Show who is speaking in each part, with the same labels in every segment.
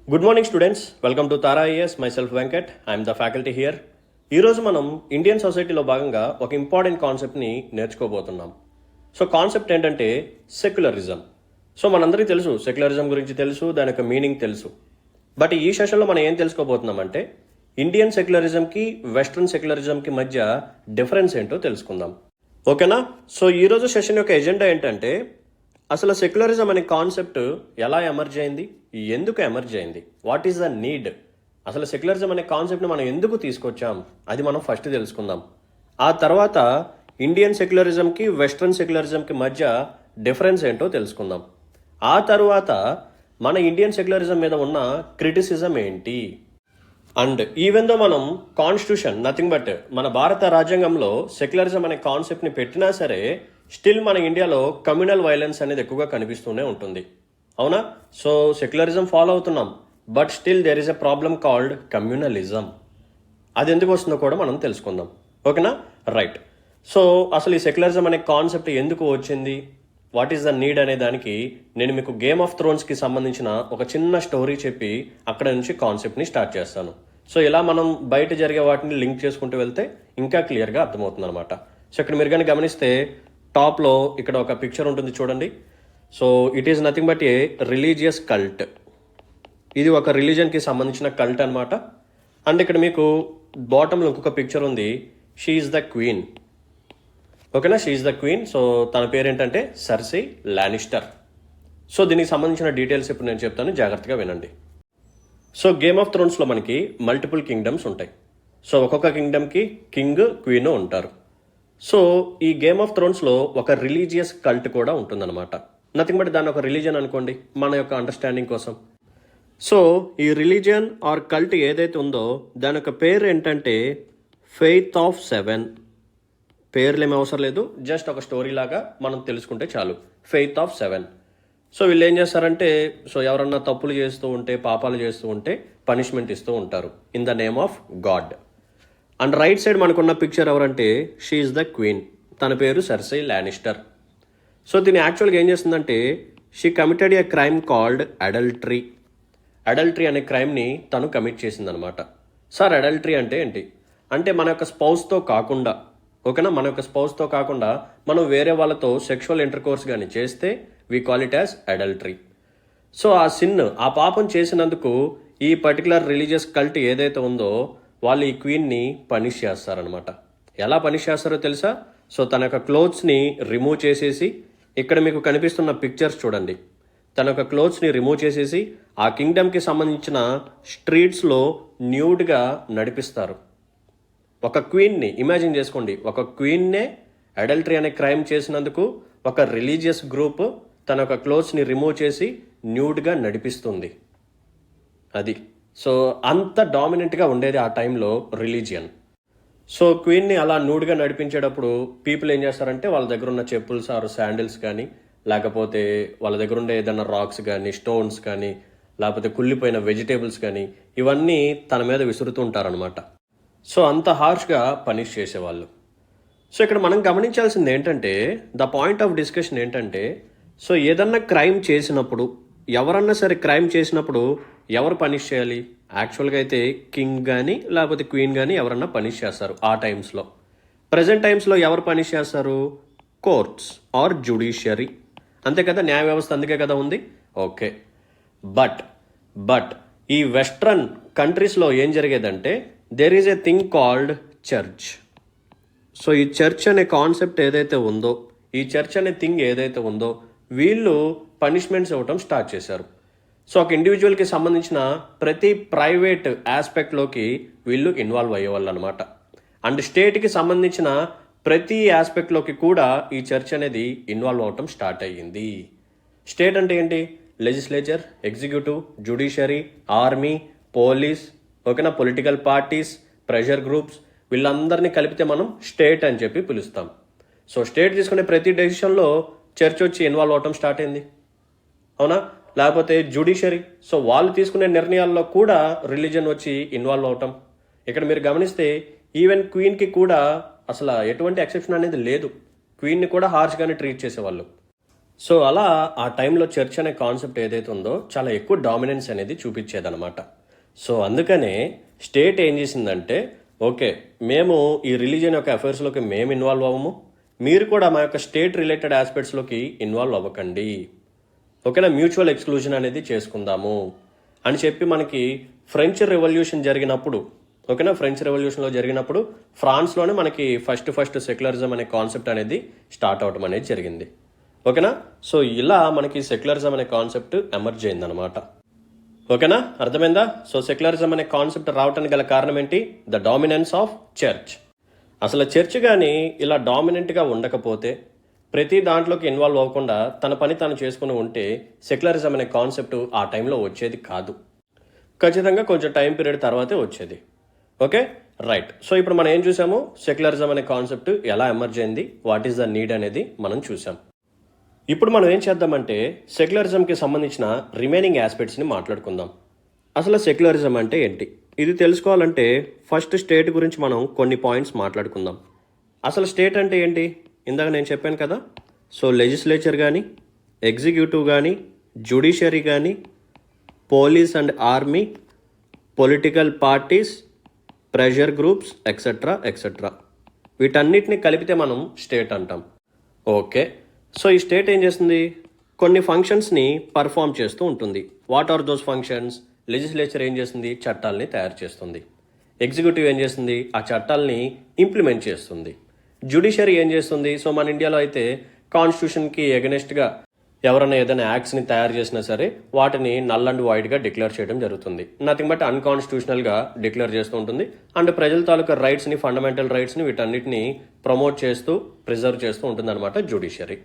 Speaker 1: Good morning students, welcome to Tara IAS. My self Venkat, I'm the faculty here. ఈరోజు మనం Indian సొసైటీలో భాగంగా ఒక ఇంపార్టెంట్ కాన్సెప్ట్ని నేర్చుకోబోతున్నాం. సో కాన్సెప్ట్ ఏంటంటే సెక్యులరిజం. సో మనందరికీ తెలుసు, సెక్యులరిజం గురించి తెలుసు, దాని యొక్క మీనింగ్ తెలుసు. బట్ ఈ సెషన్లో మనం ఏం తెలుసుకోబోతున్నామంటే ఇండియన్ సెక్యులరిజంకి వెస్ట్రన్ సెక్యులరిజంకి మధ్య డిఫరెన్స్ ఏంటో తెలుసుకుందాం. ఓకేనా? సో ఈరోజు సెషన్ యొక్క ఎజెండా ఏంటంటే అసలు సెక్యులరిజం అనే కాన్సెప్ట్ ఎలా ఎమర్జ్ అయింది, ఎందుకు ఎమర్జ్ అయింది, వాట్ ఈస్ ద నీడ్, అసలు సెక్యులరిజం అనే కాన్సెప్ట్ని మనం ఎందుకు తీసుకొచ్చాం, అది మనం ఫస్ట్ తెలుసుకుందాం. ఆ తర్వాత ఇండియన్ సెక్యులరిజంకి వెస్ట్రన్ సెక్యులరిజంకి మధ్య డిఫరెన్స్ ఏంటో తెలుసుకుందాం. ఆ తర్వాత మన ఇండియన్ సెక్యులరిజం మీద ఉన్న క్రిటిసిజం ఏంటి. అండ్ ఈవెన్ దో మనం కాన్స్టిట్యూషన్ నథింగ్ బట్ మన భారత రాజ్యాంగంలో సెక్యులరిజం అనే కాన్సెప్ట్ని పెట్టినా సరే స్టిల్ మన ఇండియాలో కమ్యూనల్ వైలెన్స్ అనేది ఎక్కువగా కనిపిస్తూనే ఉంటుంది. అవునా? సో సెక్యులరిజం ఫాలో అవుతున్నాం, but still there is a problem called communalism. అది ఎందుకు వస్తుందో కూడా మనం తెలుసుకుందాం. ఓకేనా? రైట్. సో అసలు ఈ సెక్యులరిజం అనే కాన్సెప్ట్ ఎందుకు వచ్చింది, వాట్ ఈస్ ద నీడ్ అనే దానికి నేను మీకు గేమ్ ఆఫ్ థ్రోన్స్కి సంబంధించిన ఒక చిన్న స్టోరీ చెప్పి అక్కడ నుంచి కాన్సెప్ట్ని స్టార్ట్ చేస్తాను. సో ఇలా మనం బయట జరిగే వాటిని లింక్ చేసుకుంటూ వెళ్తే ఇంకా క్లియర్గా అర్థమవుతుంది అనమాట. సో ఇక్కడ మీరు కానీ గమనిస్తే టాప్లో ఇక్కడ ఒక పిక్చర్ ఉంటుంది చూడండి. So it is nothing but A religious cult. ఇది ఒక రిలీజన్కి సంబంధించిన కల్ట్ అనమాట. అండ్ ఇక్కడ మీకు బాటంలో ఇంకొక పిక్చర్ ఉంది, షీ ఈజ్ ద క్వీన్. ఓకేనా? She is the queen. So తన పేరు ఏంటంటే సర్సీ లానిస్టర్. సో దీనికి సంబంధించిన డీటెయిల్స్ ఇప్పుడు నేను చెప్తాను, జాగ్రత్తగా వినండి. సో గేమ్ ఆఫ్ థ్రోన్స్లో మనకి మల్టిపుల్ కింగ్డమ్స్ ఉంటాయి. సో ఒక్కొక్క కింగ్డమ్కి కింగ్ క్వీన్ ఉంటారు. సో ఈ గేమ్ ఆఫ్ థ్రోన్స్లో ఒక రిలీజియస్ కల్ట్ కూడా ఉంటుందన్నమాట. నథింగ్ బట్ దాన్ని ఒక రిలీజన్ అనుకోండి మన యొక్క అండర్స్టాండింగ్ కోసం. సో ఈ రిలీజియన్ ఆర్ కల్ట్ ఏదైతే ఉందో దాని యొక్క పేరు ఏంటంటే ఫెయిత్ ఆఫ్ సెవెన్. పేర్లు ఏమి అవసరం లేదు, జస్ట్ ఒక స్టోరీ లాగా మనం తెలుసుకుంటే చాలు. Faith of seven. సో వీళ్ళు ఏం చేస్తారంటే, సో ఎవరన్నా తప్పులు చేస్తూ ఉంటే, పాపాలు చేస్తూ ఉంటే పనిష్మెంట్ ఇస్తూ ఉంటారు in the name of God. And right side మనకున్న పిక్చర్ ఎవరంటే షీ ఈజ్ ద క్వీన్. తన పేరు సర్సీ లానిస్టర్. సో దీన్ని యాక్చువల్గా ఏం చేస్తుందంటే she committed A crime called adultery. Adultery అనే క్రైమ్ని తను కమిట్ చేసిందనమాట. సార్ అడల్టరీ అంటే ఏంటి అంటే మన యొక్క స్పౌస్తో కాకుండా, ఓకేనా, మన యొక్క స్పౌస్తో కాకుండా మనం వేరే వాళ్ళతో సెక్షువల్ ఇంటర్కోర్స్ కానీ చేస్తే we call it as adultery. So ఆ సిన్, ఆ పాపం చేసినందుకు ఈ పర్టికులర్ రిలీజియస్ కల్ట్ ఏదైతే ఉందో వాళ్ళు ఈ క్వీన్ని పనిష్ చేస్తారనమాట. ఎలా పనిష్ చేస్తారో తెలుసా? సో తన యొక్క క్లోత్స్ని రిమూవ్ చేసేసి, ఇక్కడ మీకు కనిపిస్తున్న పిక్చర్స్ చూడండి, తన యొక్క క్లోత్స్ని రిమూవ్ చేసేసి ఆ కింగ్డమ్కి సంబంధించిన స్ట్రీట్స్లో న్యూడ్గా నడిపిస్తారు. ఒక క్వీన్ని ఇమాజిన్ చేసుకోండి, ఒక క్వీన్నే అడల్టరీ అనే క్రైమ్ చేసినందుకు ఒక రిలీజియస్ గ్రూప్ తన యొక్క క్లోత్స్ని రిమూవ్ చేసి న్యూడ్గా నడిపిస్తుంది. అది సో అంత డామినెంట్గా ఉండేది ఆ టైంలో రిలీజియన్. సో క్వీన్ని అలా న్యూడ్గా నడిపించేటప్పుడు పీపుల్ ఏం చేస్తారంటే వాళ్ళ దగ్గర ఉన్న చెప్పుల్స్ ఆర్ శాండిల్స్ కానీ, లేకపోతే వాళ్ళ దగ్గర ఉండే ఏదైనా రాక్స్ కానీ, స్టోన్స్ కానీ, లేకపోతే కుళ్ళిపోయిన వెజిటేబుల్స్ కానీ ఇవన్నీ తన మీద విసురుతూ ఉంటారనమాట. సో అంత హార్ష్గా పనిష్ చేసేవాళ్ళు. సో ఇక్కడ మనం గమనించాల్సింది ఏంటంటే, ద పాయింట్ ఆఫ్ డిస్కషన్ ఏంటంటే, సో ఏదన్నా క్రైమ్ చేసినప్పుడు, ఎవరన్నా సరే క్రైమ్ చేసినప్పుడు ఎవరు పనిష్ చేయాలి? యాక్చువల్గా అయితే కింగ్ కానీ లేకపోతే క్వీన్ కానీ ఎవరన్నా పనిష్ చేస్తారు ఆ టైమ్స్లో. ప్రజెంట్ టైమ్స్లో ఎవరు పనిష్ చేస్తారు? Courts or judiciary. అంతే కదా, న్యాయ వ్యవస్థ అందుకే కదా ఉంది. ఓకే, బట్ ఈ వెస్ట్రన్ కంట్రీస్లో ఏం జరిగేదంటే there is a thing called church. So ఈ చర్చ్ అనే కాన్సెప్ట్ ఏదైతే ఉందో, ఈ చర్చ్ అనే థింగ్ ఏదైతే ఉందో వీళ్ళు పనిష్మెంట్స్ ఇవ్వటం స్టార్ట్ చేశారు. సో ఒక ఇండివిజువల్కి సంబంధించిన ప్రతి ప్రైవేట్ ఆస్పెక్ట్లోకి వీళ్ళు ఇన్వాల్వ్ అయ్యేవాళ్ళు అనమాట. అండ్ స్టేట్కి సంబంధించిన ప్రతి ఆస్పెక్ట్లోకి కూడా ఈ చర్చ్ అనేది ఇన్వాల్వ్ అవటం స్టార్ట్ అయ్యింది. స్టేట్ అంటే ఏంటి? Legislature, executive, judiciary, army, police, ఓకేనా, పొలిటికల్ పార్టీస్, ప్రెషర్ గ్రూప్స్, వీళ్ళందరినీ కలిపితే మనం స్టేట్ అని చెప్పి పిలుస్తాం. సో స్టేట్ తీసుకునే ప్రతి డెసిషన్లో చర్చ్ వచ్చి ఇన్వాల్వ్ అవటం స్టార్ట్ అయింది. అవునా? లేకపోతే జ్యుడిషియరీ, సో వాళ్ళు తీసుకునే నిర్ణయాల్లో కూడా రిలీజన్ వచ్చి ఇన్వాల్వ్ అవటం. ఇక్కడ మీరు గమనిస్తే ఈవెన్ క్వీన్కి కూడా అసలు ఎటువంటి ఎక్సెప్షన్ అనేది లేదు. క్వీన్ని కూడా హార్ష్గానే ట్రీట్ చేసేవాళ్ళు. సో అలా ఆ టైంలో చర్చ్ అనే కాన్సెప్ట్ ఏదైతే ఉందో చాలా ఎక్కువ డామినెన్స్ అనేది చూపించేదన్నమాట. సో అందుకనే స్టేట్ ఏం చేసిందంటే, ఓకే, మేము ఈ రిలీజియన్ యొక్క అఫైర్స్లోకి మేము ఇన్వాల్వ్ అవ్వము, మీరు కూడా మా యొక్క స్టేట్ రిలేటెడ్ ఆస్పెక్ట్స్లోకి ఇన్వాల్వ్ అవ్వకండి, ఓకేనా, మ్యూచువల్ ఎక్స్క్లూజన్ అనేది చేసుకుందాము అని చెప్పి మనకి ఫ్రెంచ్ రెవల్యూషన్ జరిగినప్పుడు, ఓకేనా, ఫ్రెంచ్ రెవల్యూషన్లో జరిగినప్పుడు ఫ్రాన్స్లోనే మనకి ఫస్ట్ సెక్యులరిజం అనే కాన్సెప్ట్ అనేది స్టార్ట్ అవడం అనేది జరిగింది. ఓకేనా. సో ఇలా మనకి సెక్యులరిజం అనే కాన్సెప్ట్ ఎమర్జ్ అయిందనమాట. ఓకేనా, అర్థమైందా? సో సెక్యులరిజం అనే కాన్సెప్ట్ రావడానికి గల కారణం ఏంటి? The dominance of church. అసలు చర్చ్ కానీ ఇలా డామినెంట్గా ఉండకపోతే, ప్రతి దాంట్లోకి ఇన్వాల్వ్ అవ్వకుండా తన పని తాను చేసుకుని ఉంటే సెక్యులరిజం అనే కాన్సెప్ట్ ఆ టైంలో వచ్చేది కాదు. ఖచ్చితంగా కొంచెం టైం పీరియడ్ తర్వాతే వచ్చేది. Okay, right. సో ఇప్పుడు మనం ఏం చూసాము? సెక్యులరిజం అనే కాన్సెప్ట్ ఎలా ఎమర్జ్ అయింది, వాట్ ఈస్ ద నీడ్ అనేది మనం చూసాం. ఇప్పుడు మనం ఏం చేద్దామంటే సెక్యులరిజంకి సంబంధించిన రిమైనింగ్ ఆస్పెక్ట్స్ని మాట్లాడుకుందాం. అసలు సెక్యులరిజం అంటే ఏంటి? ఇది తెలుసుకోవాలంటే ఫస్ట్ స్టేట్ గురించి మనం కొన్ని పాయింట్స్ మాట్లాడుకుందాం. అసలు స్టేట్ అంటే ఏంటి? ఇందాక నేను చెప్పాను కదా. సో లెజిస్లేచర్ కానీ, ఎగ్జిక్యూటివ్ కానీ, జ్యుడిషియరీ కానీ, police and army, political parties, pressure groups, etcetera వీటన్నిటిని కలిపితే మనం స్టేట్ అంటాం. ఓకే, సో ఈ స్టేట్ ఏం చేస్తుంది? కొన్ని ఫంక్షన్స్ని పర్ఫామ్ చేస్తూ ఉంటుంది. What are those functions? Legislature ఏం చేస్తుంది? చట్టాలని తయారు చేస్తుంది. ఎగ్జిక్యూటివ్ ఏం చేస్తుంది? ఆ చట్టాలని ఇంప్లిమెంట్ చేస్తుంది. జ్యుడిషియరీ ఏం చేస్తుంది? సో మన ఇండియాలో అయితే కాన్స్టిట్యూషన్కి ఎగనెస్ట్గా ఎవరైనా ఏదైనా యాక్ట్స్ని తయారు చేసినా సరే వాటిని నల్ అండ్ వైడ్గా డిక్లేర్ చేయడం జరుగుతుంది. నథింగ్ బట్ అన్కాన్స్టిట్యూషనల్గా డిక్లేర్ చేస్తూ ఉంటుంది. అండ్ ప్రజల తాలూకా రైట్స్ని, ఫండమెంటల్ రైట్స్ని వీటన్నిటిని ప్రమోట్ చేస్తూ, ప్రిజర్వ్ చేస్తూ ఉంటుంది అనమాట జ్యుడిషియరీ.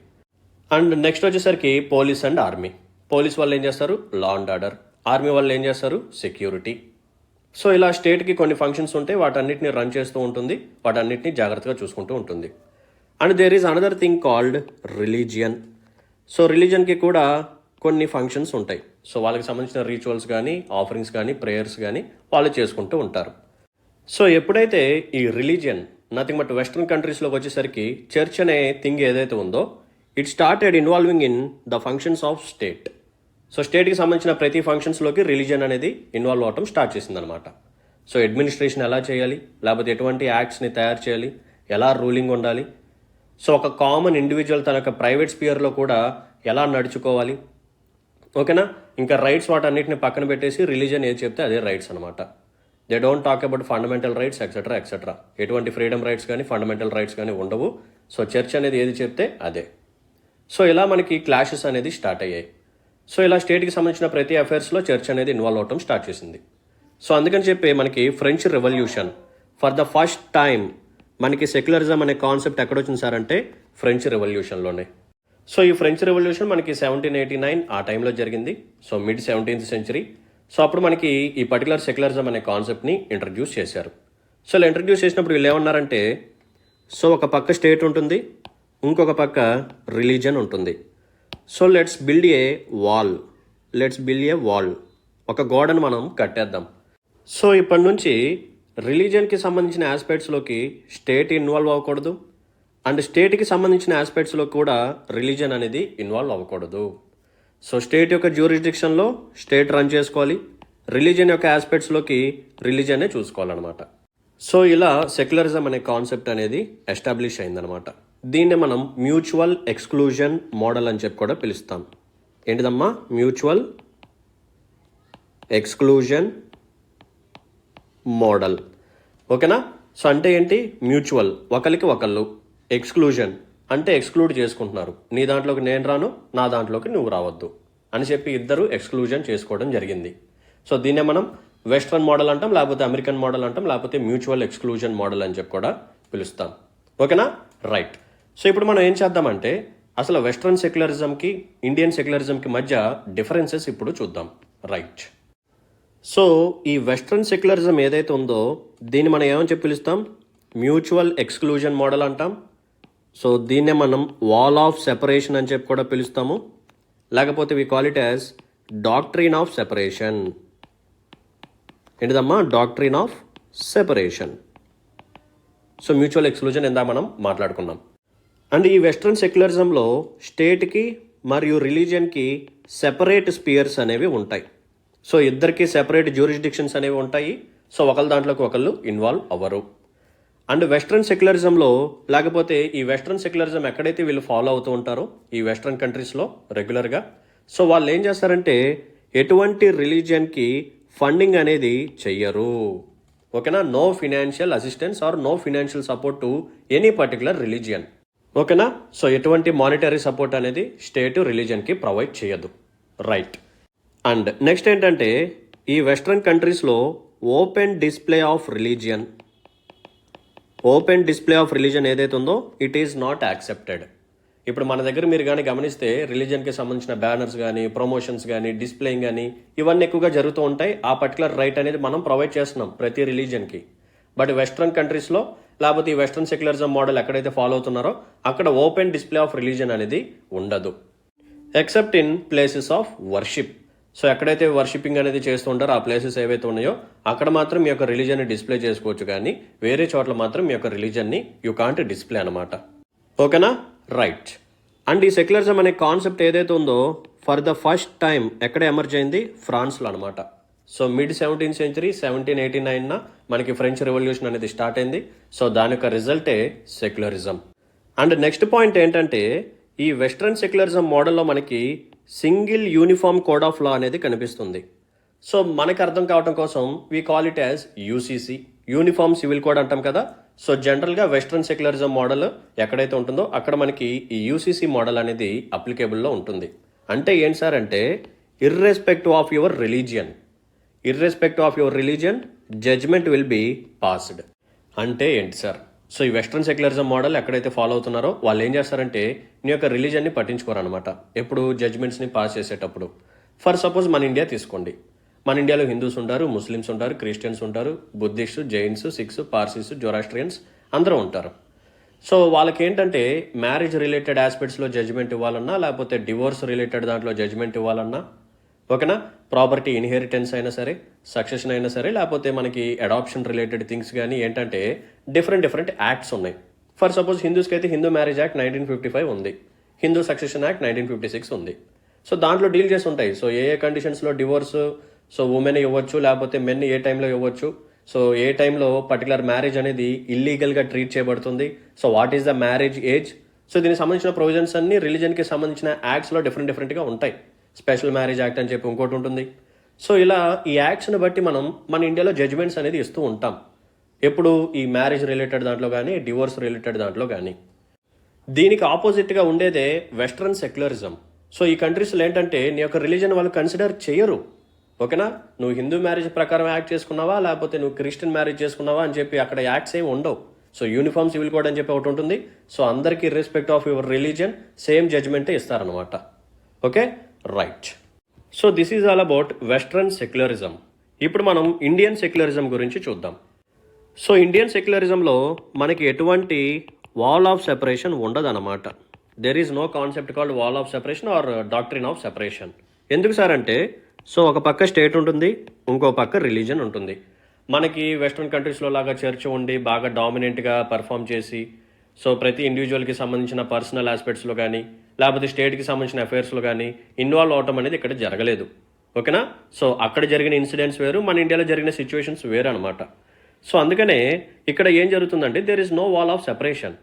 Speaker 1: అండ్ నెక్స్ట్ వచ్చేసరికి పోలీస్ అండ్ ఆర్మీ. పోలీస్ వాళ్ళు ఏం చేస్తారు? Law and order. ఆర్మీ వాళ్ళు ఏం చేస్తారు? సెక్యూరిటీ. సో ఇలా స్టేట్కి కొన్ని ఫంక్షన్స్ ఉంటాయి, వాటన్నిటిని రన్ చేస్తూ ఉంటుంది, వాటన్నిటిని జాగ్రత్తగా చూసుకుంటూ ఉంటుంది. And there is another thing called religion. So రిలీజియన్కి కూడా కొన్ని ఫంక్షన్స్ ఉంటాయి. సో వాళ్ళకి సంబంధించిన రిచువల్స్ కానీ, ఆఫరింగ్స్ కానీ, ప్రేయర్స్ కానీ వాళ్ళు చేసుకుంటూ ఉంటారు. సో ఎప్పుడైతే ఈ రిలీజియన్ నథింగ్ బట్ వెస్ట్రన్ కంట్రీస్లోకి వచ్చేసరికి చర్చ్ అనే థింగ్ ఏదైతే ఉందో, it started involving in the functions of state. So స్టేట్కి సంబంధించిన ప్రతి ఫంక్షన్స్లోకి రిలీజియన్ అనేది ఇన్వాల్వ్ అవటం స్టార్ట్ చేసిందనమాట. సో అడ్మినిస్ట్రేషన్ ఎలా చేయాలి, లేకపోతే ఎటువంటి యాక్ట్స్ని తయారు చేయాలి, ఎలా రూలింగ్ ఉండాలి, సో ఒక కామన్ ఇండివిజువల్ తన యొక్క ప్రైవేట్ స్పియర్లో కూడా ఎలా నడుచుకోవాలి, ఓకేనా. ఇంకా రైట్స్ వాటన్నిటిని పక్కన పెట్టేసి రిలీజియన్ ఏది చెప్తే అదే రైట్స్ అనమాట. They don't talk about fundamental rights etcetera. ఎటువంటి ఫ్రీడమ్ రైట్స్ కానీ, ఫండమెంటల్ రైట్స్ కానీ ఉండవు. సో చర్చ్ అనేది ఏది చెప్తే అదే. సో ఇలా మనకి క్లాషెస్ అనేది స్టార్ట్ అయ్యాయి. సో ఇలా స్టేట్కి సంబంధించిన ప్రతి అఫైర్స్లో చర్చ్ అనేది ఇన్వాల్వ్ అవటం స్టార్ట్ చేసింది. సో అందుకని చెప్పి మనకి French revolution for the first time మనకి సెక్యులరిజం అనే కాన్సెప్ట్ ఎక్కడొచ్చింది సార్ అంటే ఫ్రెంచ్ రెవల్యూషన్లోనే. సో ఈ ఫ్రెంచ్ రెవల్యూషన్ మనకి 1789 ఆ టైంలో జరిగింది. So mid 17th century. So అప్పుడు మనకి ఈ పర్టికులర్ సెక్యులరిజం అనే కాన్సెప్ట్ని ఇంట్రడ్యూస్ చేశారు. సో ఇలా ఇంట్రడ్యూస్ చేసినప్పుడు వీళ్ళు ఏమన్నారంటే, సో ఒక పక్క స్టేట్ ఉంటుంది, ఇంకొక పక్క రిలీజన్ ఉంటుంది. So let's build a wall, ఒక గోడను మనం కట్టేద్దాం. సో ఇప్పటి నుంచి రిలీజన్కి సంబంధించిన ఆస్పెక్ట్స్లోకి స్టేట్ ఇన్వాల్వ్ అవ్వకూడదు, అండ్ స్టేట్కి సంబంధించిన ఆస్పెక్ట్స్లో కూడా రిలీజన్ అనేది ఇన్వాల్వ్ అవ్వకూడదు. సో స్టేట్ యొక్క జ్యూరిస్డిక్షన్లో స్టేట్ రన్ చేసుకోవాలి, రిలీజన్ యొక్క ఆస్పెక్ట్స్లోకి రిలీజనే చూసుకోవాలన్నమాట. సో ఇలా సెక్యులరిజం అనే కాన్సెప్ట్ అనేది ఎస్టాబ్లిష్ అయిందనమాట. దీన్ని మనం మ్యూచువల్ ఎక్స్క్లూజన్ మోడల్ అని చెప్పి కూడా పిలుస్తాం. ఏంటిదమ్మా? Mutual exclusion model. ఓకేనా. సో అంటే ఏంటి? మ్యూచువల్, ఒకరికి ఒకళ్ళు. ఎక్స్క్లూజన్ అంటే ఎక్స్క్లూడ్ చేసుకుంటున్నారు, నీ దాంట్లోకి నేను రాను, నా దాంట్లోకి నువ్వు రావద్దు అని చెప్పి ఇద్దరు ఎక్స్క్లూజన్ చేసుకోవడం జరిగింది. సో దీన్నే మనం వెస్ట్రన్ మోడల్ అంటాం, లేకపోతే అమెరికన్ మోడల్ అంటాం, లేకపోతే మ్యూచువల్ ఎక్స్క్లూజన్ మోడల్ అని చెప్పి కూడా పిలుస్తాం. ఓకేనా, రైట్. సో ఇప్పుడు మనం ఏం చేద్దామంటే అసలు వెస్ట్రన్ సెక్యులరిజంకి, ఇండియన్ సెక్యులరిజంకి మధ్య డిఫరెన్సెస్ ఇప్పుడు చూద్దాం. రైట్. సో ఈ వెస్ట్రన్ సెక్యులరిజం ఏదైతే ఉందో దీన్ని మనం ఏమని చెప్పి పిలుస్తాం? మ్యూచువల్ ఎక్స్క్లూజన్ మోడల్ అంటాం. సో దీన్నే మనం వాల్ ఆఫ్ సెపరేషన్ అని చెప్పి కూడా పిలుస్తాము, లేకపోతే we call it as doctrine of separation. ఏంటిదమ్మా? Doctrine of separation. So mutual exclusion ఇందా మనం మాట్లాడుకున్నాం. అండ్ ఈ వెస్ట్రన్ సెక్యులరిజంలో స్టేట్కి మరియు రిలీజియన్కి సెపరేట్ స్పియర్స్ అనేవి ఉంటాయి. సో ఇద్దరికి సెపరేట్ జ్యూరిస్డిక్షన్స్ అనేవి ఉంటాయి. సో ఒకళ్ళ దాంట్లోకి ఒకళ్ళు ఇన్వాల్వ్ అవ్వరు. అండ్ వెస్ట్రన్ సెక్యులరిజంలో, లేకపోతే ఈ వెస్ట్రన్ సెక్యులరిజం ఎక్కడైతే వీళ్ళు ఫాలో అవుతూ ఉంటారో ఈ వెస్ట్రన్ కంట్రీస్లో రెగ్యులర్గా, సో వాళ్ళు ఏం చేస్తారంటే ఎటువంటి రిలీజియన్కి ఫండింగ్ అనేది చెయ్యరు. ఓకేనా, no financial assistance or no financial support to any particular religion. ఓకేనా, సో ఎటువంటి మానిటరీ సపోర్ట్ అనేది స్టేట్ రిలీజియన్కి ప్రొవైడ్ చేయదు. రైట్. అండ్ నెక్స్ట్ ఏంటంటే ఈ వెస్ట్రన్ కంట్రీస్లో ఓపెన్ డిస్ప్లే ఆఫ్ రిలీజియన్ ఏదైతే ఉందో ఇట్ ఈస్ నాట్ యాక్సెప్టెడ్. ఇప్పుడు మన దగ్గర మీరు కానీ గమనిస్తే రిలీజియన్కి సంబంధించిన బ్యానర్స్ కానీ, ప్రమోషన్స్ కానీ, డిస్ప్లేయింగ్ కానీ ఇవన్నీ ఎక్కువగా జరుగుతూ ఉంటాయి. ఆ పర్టికులర్ రైట్ అనేది మనం ప్రొవైడ్ చేస్తున్నాం ప్రతి రిలీజియన్కి. బట్ వెస్ట్రన్ కంట్రీస్లో, లేకపోతే ఈ వెస్ట్రన్ సెక్యులరిజం మోడల్ ఎక్కడైతే ఫాలో అవుతున్నారో అక్కడ ఓపెన్ డిస్ప్లే ఆఫ్ రిలీజియన్ అనేది ఉండదు, except in places of worship. So ఎక్కడైతే వర్షిపింగ్ అనేది చేస్తూ ఉంటారో ఆ ప్లేసెస్ ఏవైతే ఉన్నాయో అక్కడ మాత్రం మీ యొక్క రిలీజియన్ని డిస్ప్లే చేసుకోవచ్చు, కానీ వేరే చోట్ల మాత్రం మీ యొక్క రిలీజియన్ని యూ కాంట్ డిస్ప్లే అనమాట. ఓకేనా, రైట్. అండ్ ఈ సెక్యులరిజం అనే కాన్సెప్ట్ ఏదైతే ఉందో ఫర్ ద ఫస్ట్ టైం ఎక్కడ ఎమర్జ్ అయింది? ఫ్రాన్స్లో అనమాట. సో మిడ్ 17th century 1789 మనకి ఫ్రెంచ్ రెవల్యూషన్ అనేది స్టార్ట్ అయింది. సో దాని యొక్క రిజల్టే సెక్యులరిజం. అండ్ నెక్స్ట్ పాయింట్ ఏంటంటే ఈ వెస్ట్రన్ సెక్యులరిజం మోడల్లో మనకి single uniform code of law అనేది కనిపిస్తుంది. సో మనకు అర్థం కావడం కోసం we call it as UCC, uniform civil code అంటాం కదా. సో జనరల్గా వెస్ట్రన్ సెక్యులరిజం మోడల్ ఎక్కడైతే ఉంటుందో అక్కడ మనకి ఈ యూసీసీ మోడల్ అనేది అప్లికేబుల్లో ఉంటుంది. అంటే ఏంటి సార్ అంటే irrespective of your religion judgement will be passed. అంటే ఏంటి సార్? సో ఈ వెస్ట్రన్ సెక్యులరిజం మోడల్ ఎక్కడైతే ఫాలో అవుతున్నారో వాళ్ళు ఏం చేస్తారంటే నీ యొక్క రిలీజియన్ని పట్టించుకోరు అనమాట ఎప్పుడు జడ్జ్మెంట్స్ని పాస్ చేసేటప్పుడు. ఫర్ సపోజ్ మన ఇండియా తీసుకోండి. మన ఇండియాలో హిందూస్ ఉంటారు, ముస్లిమ్స్ ఉంటారు, క్రిస్టియన్స్ ఉంటారు, Buddhist, Jains, Sikhs, Parsis, Zoroastrians అందరూ ఉంటారు. సో వాళ్ళకి ఏంటంటే మ్యారేజ్ రిలేటెడ్ ఆస్పెక్ట్స్లో జడ్జ్మెంట్ ఇవ్వాలన్నా, లేకపోతే డివోర్స్ రిలేటెడ్ దాంట్లో జడ్జ్మెంట్ ఇవ్వాలన్నా, ఓకేనా, ప్రాపర్టీ ఇన్హెరిటెన్స్ అయినా సరే, సక్సెషన్ అయినా సరే, లేకపోతే మనకి అడాప్షన్ రిలేటెడ్ థింగ్స్ కానీ ఏంటంటే డిఫరెంట్ యాక్ట్స్ ఉన్నాయి. ఫర్ సపోజ్ హిందూస్కి అయితే హిందూ మ్యారేజ్ యాక్ట్ 1955 ఉంది, హిందూ సక్సెషన్ యాక్ట్ 1956 ఉంది. సో దాంట్లో డీల్ చేసి ఉంటాయి. సో ఏ కండిషన్స్లో డివోర్స్ సో ఉమెన్ ఇవ్వచ్చు, లేకపోతే మెన్ ఏ టైంలో ఇవ్వచ్చు, సో ఏ టైంలో పర్టికులర్ మ్యారేజ్ అనేది ఇల్లీగల్గా ట్రీట్ చేయబడుతుంది, so what is the marriage age. So దీనికి సంబంధించిన ప్రొవిజన్స్ అన్ని రిలీజన్కి సంబంధించిన యాక్ట్స్లో డిఫరెంట్గా ఉంటాయి. స్పెషల్ మ్యారేజ్ యాక్ట్ అని చెప్పి ఇంకోటి ఉంటుంది. సో ఇలా ఈ యాక్ట్స్ని బట్టి మనం మన ఇండియాలో జడ్జ్మెంట్స్ అనేది ఇస్తూ ఉంటాం. ఎప్పుడు ఈ మ్యారేజ్ రిలేటెడ్ దాంట్లో కానీ, డివోర్స్ రిలేటెడ్ దాంట్లో కానీ. దీనికి ఆపోజిట్గా ఉండేదే వెస్ట్రన్ సెక్యులరిజం. సో ఈ కంట్రీస్లో ఏంటంటే నీ యొక్క రిలీజన్ వాళ్ళు కన్సిడర్ చేయరు. ఓకేనా, నువ్వు హిందూ మ్యారేజ్ ప్రకారం యాక్ట్ చేసుకున్నావా, లేకపోతే నువ్వు క్రిస్టియన్ మ్యారేజ్ చేసుకున్నావా అని చెప్పి అక్కడ యాక్ట్స్ ఏమి ఉండవు. సో యూనిఫామ్ సివిల్ కోడ్ అని చెప్పి ఒకటి ఉంటుంది. సో అందరికీ ఇర్రెస్పెక్ట్ ఆఫ్ యువర్ రిలీజియన్ సేమ్ జడ్జ్మెంటే ఇస్తారనమాట. Okay, right. So this is all about western secularism. ఇప్పుడు మనం ఇండియన్ సెక్యులరిజం గురించి చూద్దాం. సో ఇండియన్ సెక్యులరిజంలో మనకి ఎటువంటి వాల్ ఆఫ్ సెపరేషన్ ఉండదన్నమాట. There is no concept called wall of separation or doctrine of separation. ఎందుకు సార్ అంటే సో ఒక పక్క స్టేట్ ఉంటుంది, ఇంకో పక్క రిలీజన్ ఉంటుంది. మనకి వెస్ట్రన్ కంట్రీస్లో లాగా చర్చ్ ఉండి బాగా డామినెంట్గా పర్ఫామ్ చేసి సో ప్రతి ఇండివిజువల్కి సంబంధించిన పర్సనల్ ఆస్పెక్ట్స్లో కానీ, లేకపోతే స్టేట్కి సంబంధించిన అఫైర్స్లో కానీ ఇన్వాల్వ్ అవటం అనేది ఇక్కడ జరగలేదు. ఓకేనా, సో అక్కడ జరిగిన ఇన్సిడెంట్స్ వేరు, మన ఇండియాలో జరిగిన సిచ్యువేషన్స్ వేరు అనమాట. సో అందుకనే ఇక్కడ ఏం జరుగుతుందంటే there is no wall of separation.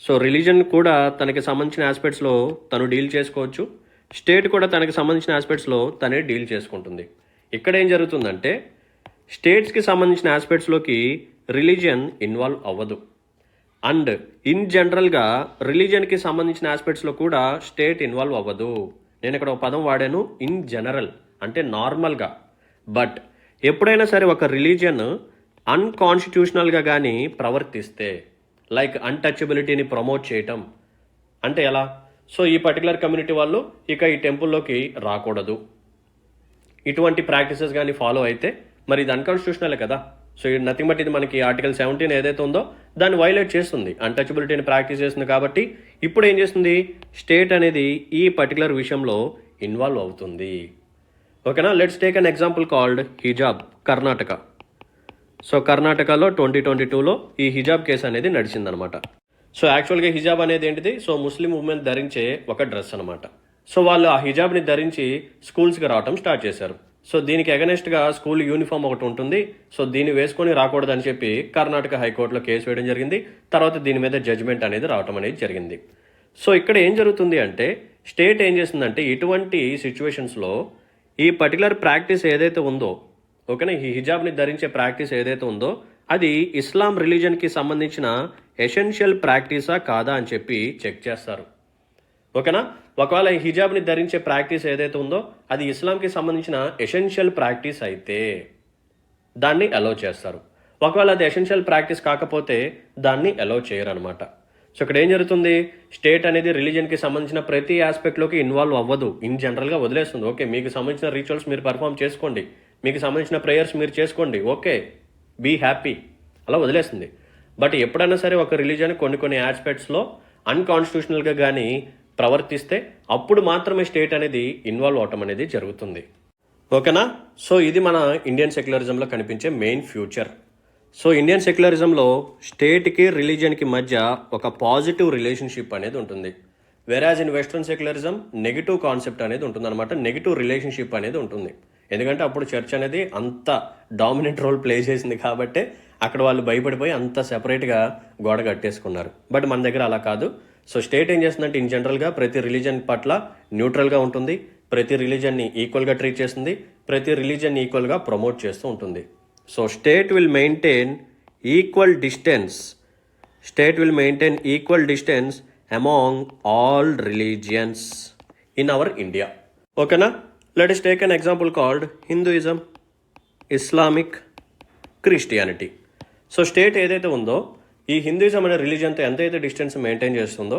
Speaker 1: So religion కూడా తనకి సంబంధించిన ఆస్పెక్ట్స్లో తను డీల్ చేసుకోవచ్చు, స్టేట్ కూడా తనకి సంబంధించిన ఆస్పెక్ట్స్లో తనే డీల్ చేసుకుంటుంది. ఇక్కడ ఏం జరుగుతుందంటే స్టేట్స్కి సంబంధించిన ఆస్పెక్ట్స్లోకి రిలీజియన్ ఇన్వాల్వ్ అవ్వదు. అండ్ ఇన్ జనరల్గా రిలీజియన్కి సంబంధించిన ఆస్పెక్ట్స్లో కూడా స్టేట్ ఇన్వాల్వ్ అవ్వదు. నేను ఇక్కడ ఒక పదం వాడాను, ఇన్ జనరల్ అంటే నార్మల్గా. బట్ ఎప్పుడైనా సరే ఒక రిలీజియన్ అన్కాన్స్టిట్యూషనల్గా కానీ ప్రవర్తిస్తే, లైక్ అన్టచబిలిటీని ప్రమోట్ చేయటం అంటే ఎలా? సో ఈ పర్టికులర్ కమ్యూనిటీ వాళ్ళు ఇక ఈ టెంపుల్లోకి రాకూడదు, ఇటువంటి ప్రాక్టీసెస్ కానీ ఫాలో అయితే మరి ఇది అన్కాన్స్టిట్యూషనలే కదా. సో ఇది నథింగ్ బట్ ఇది మనకి ఆర్టికల్ 17 ఏదైతే ఉందో దాన్ని వైలేట్ చేస్తుంది, అన్టచబిలిటీని ప్రాక్టీస్ చేస్తుంది. కాబట్టి ఇప్పుడు ఏం చేస్తుంది, స్టేట్ అనేది ఈ పర్టికులర్ విషయంలో ఇన్వాల్వ్ అవుతుంది. ఓకేనా, let's take an example called hijab, Karnataka. So కర్ణాటకలో 2022లో ఈ హిజాబ్ కేసు అనేది నడిచిందనమాట. సో యాక్చువల్గా హిజాబ్ అనేది ఏంటిది, సో ముస్లిం ఉమెన్ ధరించే ఒక డ్రెస్ అనమాట. సో వాళ్ళు ఆ హిజాబ్ని ధరించి స్కూల్స్కి రావటం స్టార్ట్ చేశారు. సో దీనికి అగనెస్ట్గా స్కూల్ యూనిఫామ్ ఒకటి ఉంటుంది. సో దీన్ని వేసుకొని రాకూడదని చెప్పి కర్ణాటక హైకోర్టులో కేసు వేయడం జరిగింది. తర్వాత దీని మీద జడ్జిమెంట్ అనేది రావటం అనేది జరిగింది. సో ఇక్కడ ఏం జరుగుతుంది అంటే స్టేట్ ఏం చేస్తుందంటే ఇటువంటి సిచ్యువేషన్స్లో ఈ పర్టికులర్ ప్రాక్టీస్ ఏదైతే ఉందో, ఓకేనా, ఈ హిజాబ్ని ధరించే ప్రాక్టీస్ ఏదైతే ఉందో అది ఇస్లాం రిలీజన్కి సంబంధించిన ఎసెన్షియల్ ప్రాక్టీసా కాదా అని చెప్పి చెక్ చేస్తారు. ఓకేనా, ఒకవేళ ఈ హిజాబ్ని ధరించే ప్రాక్టీస్ ఏదైతే ఉందో అది ఇస్లాంకి సంబంధించిన ఎసెన్షియల్ ప్రాక్టీస్ అయితే దాన్ని అలౌ చేస్తారు. ఒకవేళ అది ఎసెన్షియల్ ప్రాక్టీస్ కాకపోతే దాన్ని అలౌ చేయరు అనమాట. సో ఇక్కడ ఏం జరుగుతుంది, స్టేట్ అనేది రిలీజన్కి సంబంధించిన ప్రతి ఆస్పెక్ట్లోకి ఇన్వాల్వ్ అవ్వదు, ఇన్ జనరల్గా వదిలేస్తుంది. ఓకే, మీకు సంబంధించిన రిచువల్స్ మీరు పర్ఫామ్ చేసుకోండి, మీకు సంబంధించిన ప్రేయర్స్ మీరు చేసుకోండి, ఓకే, బీ హ్యాపీ, అలా వదిలేస్తుంది. బట్ ఎప్పుడైనా సరే ఒక రిలీజన్ కొన్ని ఆస్పెక్ట్స్లో అన్కాన్స్టిట్యూషనల్గా కానీ ప్రవర్తిస్తే అప్పుడు మాత్రమే స్టేట్ అనేది ఇన్వాల్వ్ అవటం అనేది జరుగుతుంది. ఓకేనా, సో ఇది మన ఇండియన్ సెక్యులరిజంలో కనిపించే మెయిన్ ఫ్యూచర్. సో ఇండియన్ సెక్యులరిజంలో స్టేట్కి రిలీజియన్కి మధ్య ఒక పాజిటివ్ రిలేషన్షిప్ అనేది ఉంటుంది. Whereas in western secularism negative concept అనేది ఉంటుంది అనమాట, నెగిటివ్ రిలేషన్షిప్ అనేది ఉంటుంది. ఎందుకంటే అప్పుడు చర్చ్ అనేది అంత డామినెంట్ రోల్ ప్లే చేసింది కాబట్టి అక్కడ వాళ్ళు భయపడిపోయి అంత సెపరేట్గా గోడ కట్టేసుకున్నారు. బట్ మన దగ్గర అలా కాదు. సో స్టేట్ ఏం చేస్తుందంటే ఇన్ జనరల్గా ప్రతి రిలీజన్ పట్ల న్యూట్రల్గా ఉంటుంది, ప్రతి రిలీజన్ని ఈక్వల్గా ట్రీట్ చేస్తుంది, ప్రతి రిలీజన్ని ఈక్వల్గా ప్రమోట్ చేస్తూ ఉంటుంది. So state will maintain equal distance among all religions in our India. ఓకేనా, let us take an example called Hinduism, Islamic, Christianity. So state ఏదైతే ఉందో ఈ హిందూయిజం అనే రిలీజియన్తో ఎంతైతే డిస్టెన్స్ మెయింటైన్ చేస్తుందో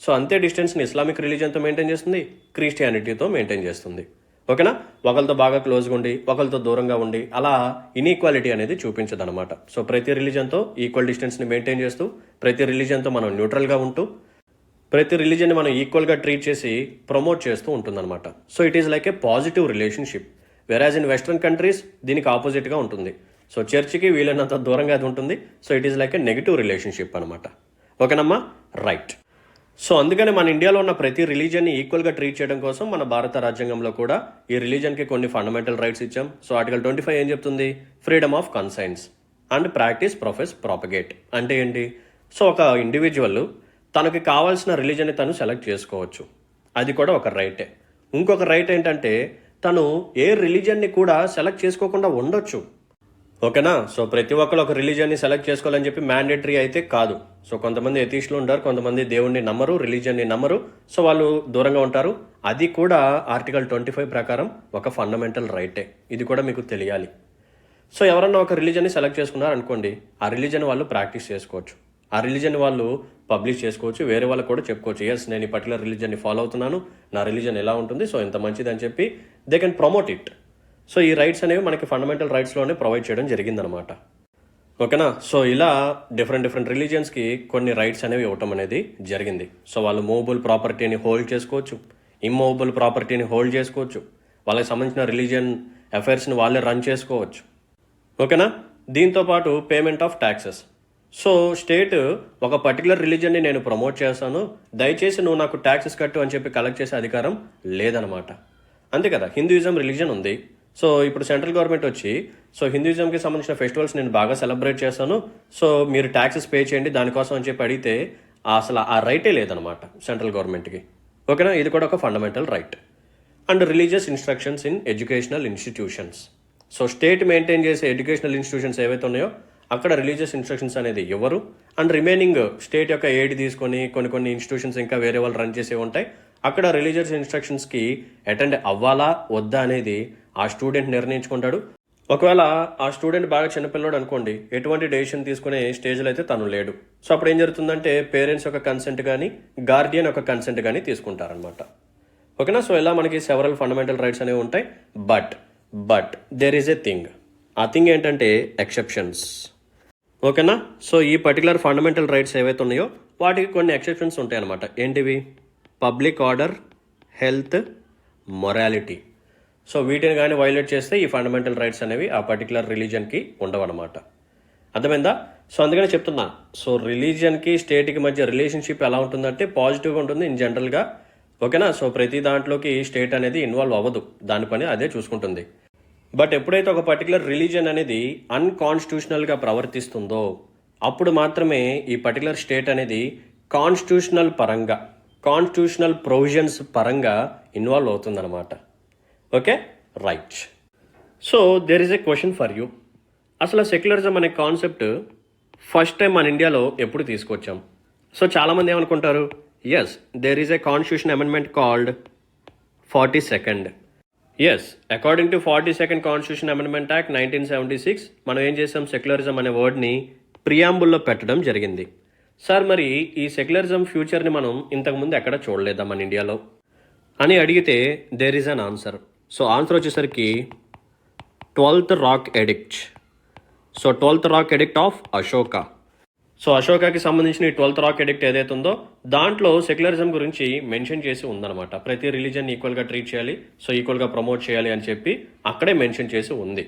Speaker 1: సో అంతే డిస్టెన్స్ని ఇస్లామిక్ రిలీజియన్తో మెయింటైన్ చేస్తుంది, క్రిస్టియానిటీతో మెయింటైన్ చేస్తుంది. ఓకేనా, ఒకరితో బాగా క్లోజ్గా ఉండి ఒకరితో దూరంగా ఉండి అలా ఇన్ఈక్వాలిటీ అనేది చూపించదు అనమాట. సో ప్రతి రిలీజన్తో ఈక్వల్ డిస్టెన్స్ని మెయింటైన్ చేస్తూ ప్రతి రిలీజన్తో మనం న్యూట్రల్గా ఉంటూ ప్రతి రిలీజన్ని మనం ఈక్వల్గా ట్రీట్ చేసి ప్రమోట్ చేస్తూ ఉంటుందన్నమాట. So it is like A positive relationship. Whereas in western countries దీనికి ఆపోజిట్గా ఉంటుంది. సో చర్చికి వీలైనంత దూరంగా అది ఉంటుంది. So it is like A negative relationship అనమాట. ఓకేనమ్మా, రైట్. సో అందుకని మన ఇండియాలో ఉన్న ప్రతి రిలీజన్ని ఈక్వల్గా ట్రీట్ చేయడం కోసం మన భారత రాజ్యాంగంలో కూడా ఈ రిలీజన్కి కొన్ని ఫండమెంటల్ రైట్స్ ఇచ్చాం. సో ఆర్టికల్ 25 ఏం చెప్తుంది, freedom of conscience and practice profess propagate. అంటే ఏంటి, సో ఒక ఇండివిజువల్ తనకి కావాల్సిన రిలీజన్ని తను సెలెక్ట్ చేసుకోవచ్చు, అది కూడా ఒక రైటే. ఇంకొక రైట్ ఏంటంటే తను ఏ రిలీజన్ని కూడా సెలెక్ట్ చేసుకోకుండా ఉండొచ్చు. ఓకేనా, సో ప్రతి ఒక్కరు ఒక రిలీజియన్ని సెలెక్ట్ చేసుకోవాలని చెప్పి మ్యాండేటరీ అయితే కాదు. సో కొంతమంది ఎథీస్టులు ఉంటారు, కొంతమంది దేవుణ్ణి నమ్మరు, రిలీజియన్ని నమ్మరు, సో వాళ్ళు దూరంగా ఉంటారు. అది కూడా ఆర్టికల్ 25 ప్రకారం ఒక ఫండమెంటల్ రైటే, ఇది కూడా మీకు తెలియాలి. సో ఎవరన్నా ఒక రిలీజియన్ని సెలెక్ట్ చేసుకున్నారు అనుకోండి, ఆ రిలీజియన్ వాళ్ళు ప్రాక్టీస్ చేసుకోవచ్చు, ఆ రిలీజియన్ వాళ్ళు పబ్లిష్ చేసుకోవచ్చు, వేరే వాళ్ళకు కూడా చెప్పుకోవచ్చు, ఎస్ నేను ఈ పర్టికులర్ రిలీజియన్ని ఫాలో అవుతున్నాను, నా రిలీజియన్ ఎలా ఉంటుంది, సో ఇంత మంచిది అని చెప్పి they can promote it. So ఈ రైట్స్ అనేవి మనకి ఫండమెంటల్ రైట్స్లోనే ప్రొవైడ్ చేయడం జరిగిందనమాట. ఓకేనా, సో ఇలా డిఫరెంట్ రిలీజియన్స్కి కొన్ని రైట్స్ అనేవి ఇవ్వటం అనేది జరిగింది. సో వాళ్ళు మూవబుల్ ప్రాపర్టీని హోల్డ్ చేసుకోవచ్చు, ఇమ్మూవబుల్ ప్రాపర్టీని హోల్డ్ చేసుకోవచ్చు, వాళ్ళకి సంబంధించిన రిలీజియన్ అఫైర్స్ని వాళ్ళే రన్ చేసుకోవచ్చు. ఓకేనా, దీంతోపాటు payment of taxes. So state ఒక పర్టికులర్ రిలీజియన్ని నేను ప్రమోట్ చేస్తాను, దయచేసి నువ్వు నాకు ట్యాక్సెస్ కట్టు అని చెప్పి కలెక్ట్ చేసే అధికారం లేదనమాట. అంతే కదా, హిందూయిజం రిలీజియన్ ఉంది. సో ఇప్పుడు సెంట్రల్ గవర్నమెంట్ వచ్చి సో హిందూయిజంకి సంబంధించిన ఫెస్టివల్స్ నేను బాగా సెలబ్రేట్ చేస్తాను, సో మీరు ట్యాక్సెస్ పే చేయండి దానికోసం అని చెప్పి అడిగితే అసలు ఆ రైటే లేదనమాట సెంట్రల్ గవర్నమెంట్కి. ఓకేనా, ఇది కూడా ఒక fundamental right. And religious instructions in educational institutions. So state maintain చేసే ఎడ్యుకేషనల్ ఇన్స్టిట్యూషన్స్ ఏవైతే ఉన్నాయో అక్కడ రిలీజియస్ ఇన్స్ట్రక్షన్స్ అనేది ఇవ్వరు. అండ్ రిమైనింగ్ స్టేట్ యొక్క ఎయిడ్ తీసుకొని కొన్ని ఇన్స్టిట్యూషన్స్ ఇంకా వేరే వాళ్ళు రన్ చేసే ఉంటాయి, అక్కడ రిలీజియస్ ఇన్స్ట్రక్షన్స్కి అటెండ్ అవ్వాలా వద్దా అనేది ఆ స్టూడెంట్ నిర్ణయించుకుంటాడు. ఒకవేళ ఆ స్టూడెంట్ బాగా చిన్నపిల్లడు అనుకోండి, ఎటువంటి డెసిషన్ తీసుకునే స్టేజ్లో అయితే తను లేడు. సో అప్పుడు ఏం జరుగుతుందంటే పేరెంట్స్ యొక్క కన్సెంట్ కానీ గార్డియన్ యొక్క కన్సెంట్ కానీ తీసుకుంటారనమాట. ఓకేనా, సో ఇలా మనకి సెవరల్ ఫండమెంటల్ రైట్స్ అనేవి ఉంటాయి. But there is a thing. ఆ థింగ్ ఏంటంటే ఎక్సెప్షన్స్. ఓకేనా, సో ఈ పర్టికులర్ ఫండమెంటల్ రైట్స్ ఏవైతే ఉన్నాయో వాటికి కొన్ని ఎక్సెప్షన్స్ ఉంటాయి అనమాట. ఏంటివి, public order, health, morality. So వీటిని కానీ వైలేట్ చేస్తే ఈ ఫండమెంటల్ రైట్స్ అనేవి ఆ పర్టికులర్ రిలీజియన్కి ఉండవన్నమాట. అర్థమైందా? సో అందుకనే చెప్తున్నా, సో రిలీజియన్కి స్టేట్కి మధ్య రిలేషన్షిప్ ఎలా ఉంటుందంటే పాజిటివ్గా ఉంటుంది ఇన్ జనరల్గా. ఓకేనా. సో ప్రతి దాంట్లోకి స్టేట్ అనేది ఇన్వాల్వ్ అవ్వదు, దాని పని అదే చూసుకుంటుంది. బట్ ఎప్పుడైతే ఒక పర్టికులర్ రిలీజన్ అనేది అన్కాన్స్టిట్యూషనల్గా ప్రవర్తిస్తుందో అప్పుడు మాత్రమే ఈ పర్టికులర్ స్టేట్ అనేది కాన్స్టిట్యూషనల్ పరంగా, కాన్స్టిట్యూషనల్ ప్రొవిజన్స్ పరంగా ఇన్వాల్వ్ అవుతుందన్నమాట. Okay, right. So there is a question for you. అసలు సెక్యులరిజం అనే కాన్సెప్ట్ ఫస్ట్ టైం మన ఇండియాలో ఎప్పుడు తీసుకొచ్చాం? సో చాలామంది ఏమనుకుంటారు, yes there is a constitution amendment called 42nd. Yes, according to 42nd constitution amendment act 1976 మనం ఏం చేసాం, సెక్యులరిజం అనే వర్డ్ని ప్రియాంబుల్లో పెట్టడం జరిగింది. సార్ మరి ఈ సెక్యులరిజం ఫ్యూచర్ని మనం ఇంతకుముందు ఎక్కడ చూడలేదా మన ఇండియాలో అని అడిగితే there is an answer. So answer వచ్చేసరికి 12th rock edict. So 12th rock edict of Ashoka. So అశోకాకి సంబంధించిన ఈ 12th రాక్ ఎడిక్ట్ ఏదైతే ఉందో దాంట్లో సెక్యులరిజం గురించి మెన్షన్ చేసి ఉందన్నమాట. ప్రతి రిలీజన్ ఈక్వల్గా ట్రీట్ చేయాలి, సో ఈక్వల్గా ప్రమోట్ చేయాలి అని చెప్పి అక్కడే మెన్షన్ చేసి ఉంది.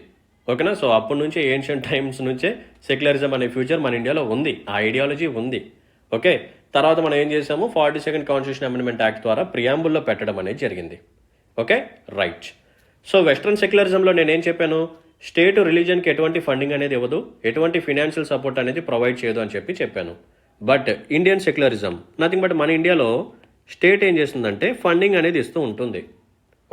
Speaker 1: ఓకేనా. సో అప్పటి నుంచే ఏన్షియంట్ టైమ్స్ నుంచే సెక్యులరిజం అనే ఫ్యూచర్ మన ఇండియాలో ఉంది, ఆ ఐడియాలజీ ఉంది. ఓకే, తర్వాత మనం ఏం చేసాము, 42nd కాన్స్టిట్యూషన్ అమెండ్మెంట్ యాక్ట్ ద్వారా ప్రియాంబుల్లో పెట్టడం అనేది జరిగింది. Okay, right. సో వెస్ట్రన్ సెక్యులరిజంలో నేనేం చెప్పాను, స్టేట్ రిలీజన్కి ఎటువంటి ఫండింగ్ అనేది ఇవ్వదు, ఎటువంటి ఫినాన్షియల్ సపోర్ట్ అనేది ప్రొవైడ్ చేయదు అని చెప్పాను. But Indian secularism nothing but మన ఇండియాలో స్టేట్ ఏం చేస్తుందంటే ఫండింగ్ అనేది ఇస్తూ ఉంటుంది.